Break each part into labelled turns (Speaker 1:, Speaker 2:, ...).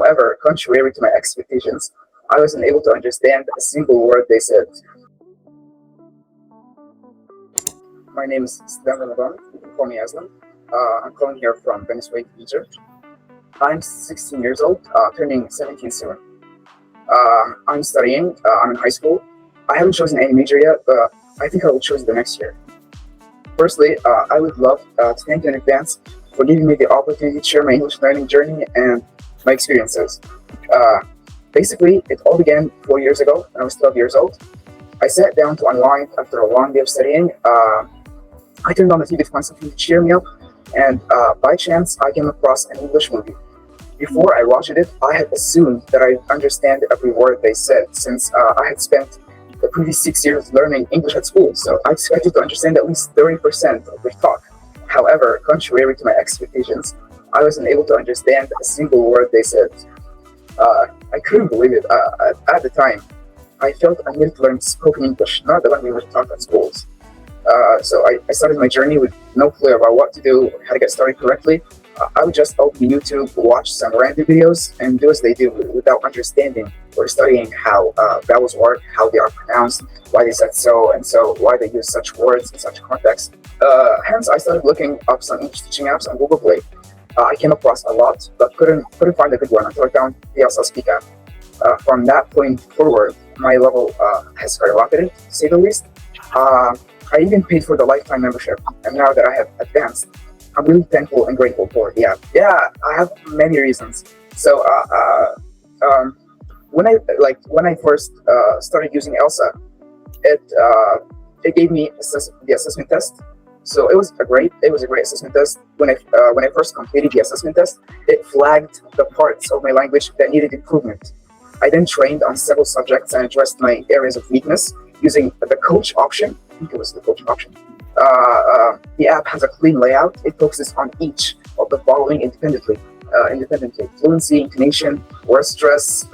Speaker 1: However, contrary to my expectations, I wasn't able to understand a single word they said. My name is Azlim. You can call me Azlim. I'm calling here from Venezuela, Egypt. I'm 16 years old, turning 17 soon. I'm studying. I'm in high school. I haven't chosen any major yet, but I think I will choose the next year. Firstly, I would love to thank you in advance for giving me the opportunity to share my English learning journey and my experiences. Uh, Basically, it all began 4 years ago when I was 12 years old. I sat down to unwind after a long day of studying. I turned on the TV to find something to cheer me up, and by chance, I came across an English movie. Before I watched it, I had assumed that I understand every word they said, since I had spent the previous 6 years learning English at school, so I expected to understand at least 30% of their talk. However, contrary to my expectations, I wasn't able to understand a single word they said. I couldn't believe it. At the time, I felt I needed to learn spoken English, not the language taught at schools. So I started my journey with no clue about what to do, how to get started correctly. I would just open YouTube, watch some random videos, and do as they do without understanding or studying how vowels work, how they are pronounced, why they said so, and so why they use such words in such context. Hence, I started looking up some English teaching apps on Google Play. I came across a lot, but couldn't find a good one until I found the Elsa Speak app. From that point forward, my level has skyrocketed, to say the least. I even paid for the lifetime membership, and now that I have advanced, I'm really thankful and grateful for the app. Yeah, I have many reasons. So when I first started using Elsa, it gave me the assessment test. So it was a great assessment test. When I first completed the assessment test, it flagged the parts of my language that needed improvement. I then trained on several subjects and addressed my areas of weakness using the coach option. I think it was the coach option. The app has a clean layout. It focuses on each of the following independently. Fluency, intonation, word stress,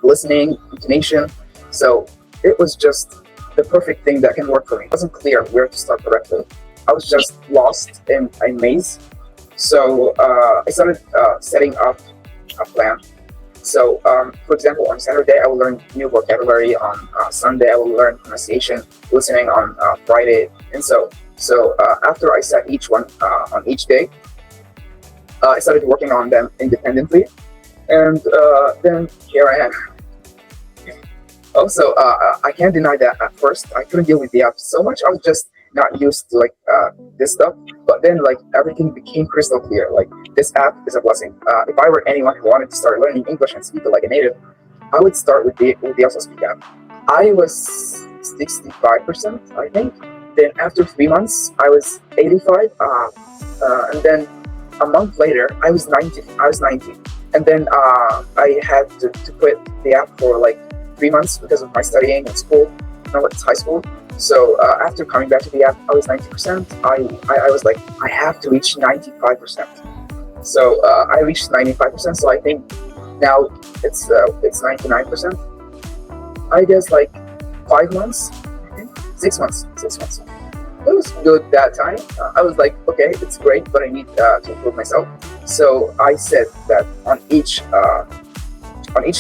Speaker 1: listening, intonation. So it was just the perfect thing that can work for me. It wasn't clear where to start correctly. I was just lost in a maze. So I started setting up a plan. So, for example, on Saturday, I will learn new vocabulary. On Sunday, I will learn pronunciation, listening on Friday, and so. So after I set each one on each day, I started working on them independently, and then here I am. Also, I can't deny that at first I couldn't deal with the app so much. I was just not used to this stuff. But then everything became crystal clear. This app is a blessing. If I were anyone who wanted to start learning English and speak it like a native, I would start with the Elsa Speak app. I was 65%, I think. Then after 3 months, I was 85. And then a month later, I was 90. And then I had to quit the app for 3 months because of my studying in school. No, it's high school. So after coming back to the app, I was 90%. I was like, I have to reach 95%. So I reached 95%. So I think now it's 99%. I guess 5 months, 6 months. It was good that time. I was like, okay, it's great, but I need to improve myself. So I said that on each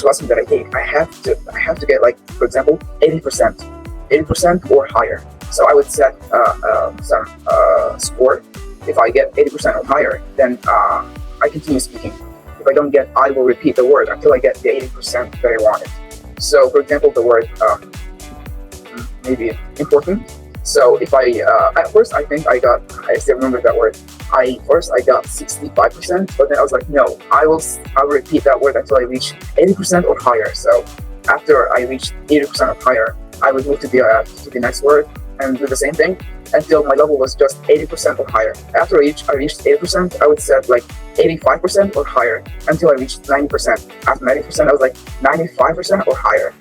Speaker 1: lesson that I take, I have to get for example, 80% or higher. So I would set some score. If I get 80% or higher, then I continue speaking. If I don't get, I will repeat the word until I get the 80% that I wanted. So for example, the word maybe important. So if at first I still remember that word. I got 65%, but then I was like, no, I will repeat that word until I reach 80% or higher. So after I reached 80% or higher, I would move to the next word and do the same thing until my level was just 80% or higher. After I reached 80%, I would set 85% or higher until I reached 90%. After 90%, I was 95% or higher.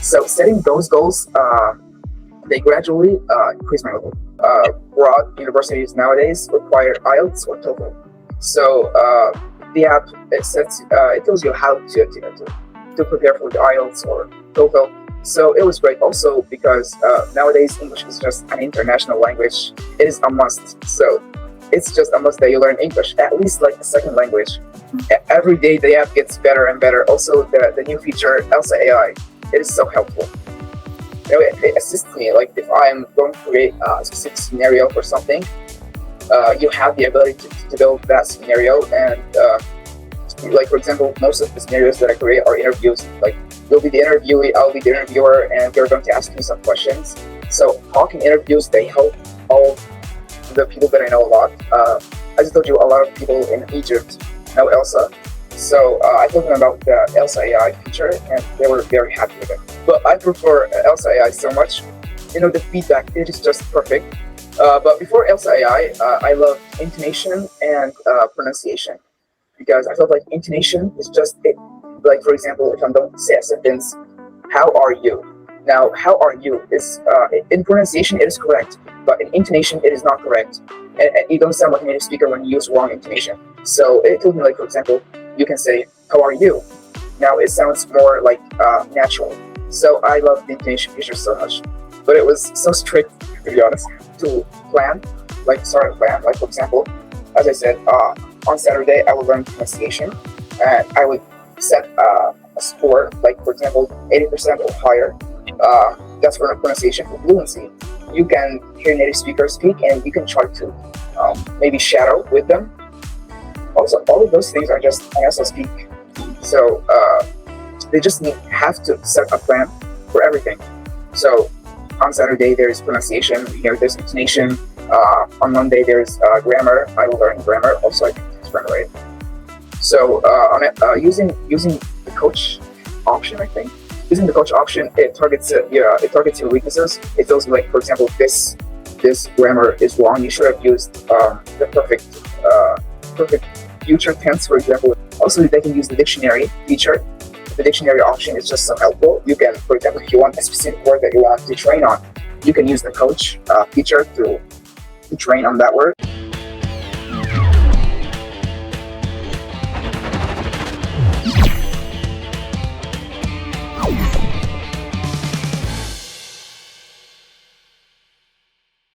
Speaker 1: So setting those goals, they gradually increase my level. Broad universities nowadays require IELTS or TOEFL. So the app it tells you how to prepare for the IELTS or TOEFL. So it was great also because nowadays English is just an international language. It is a must. So it's just a must that you learn English, at least a second language. Every day the app gets better and better. Also, the new feature Elsa AI, it is so helpful. It assists me. Like if I'm going to create a specific scenario for something, you have the ability to build that scenario. And like for example, most of the scenarios that I create are interviews. Like you'll be the interviewee, I'll be the interviewer, and they're going to ask me some questions. So talking interviews, they help all the people that I know a lot. As I told you, a lot of people in Egypt know Elsa. So I told them about the Elsa AI feature, and they were very happy with it. But I prefer Elsa AI so much. The feedback, it is just perfect. But before Elsa AI, I love intonation and pronunciation, because I felt like intonation is just it. Like for example, if I'm going to say a sentence, "How are you?" Now, "How are you" is in pronunciation it is correct, but in intonation it is not correct, and you don't sound like a native speaker when you use wrong intonation. So it told me, like for example, you can say "How are you?" Now it sounds more like natural. So I love the intonation feature so much, but it was so strict, to be honest, to plan, like start a plan. Like for example, as I said, on Saturday I will learn pronunciation, and I would set a score, like for example 80% or higher. That's for pronunciation. For fluency, you can hear native speakers speak, and you can try to maybe shadow with them. Also, all of those things are just I also speak. So they just have to set a plan for everything. So on Saturday there's pronunciation, there's intonation. On Monday there's grammar. I will learn grammar. Also, I think it's grammar, right? So using the coach option, I think using the coach option, it targets your weaknesses. It tells you, like for example, this grammar is wrong. You should have used the perfect future tense, for example. Also, they can use the dictionary feature. The dictionary option is just so helpful. You can, for example, if you want a specific word that you want to train on, you can use the coach feature to train on that word.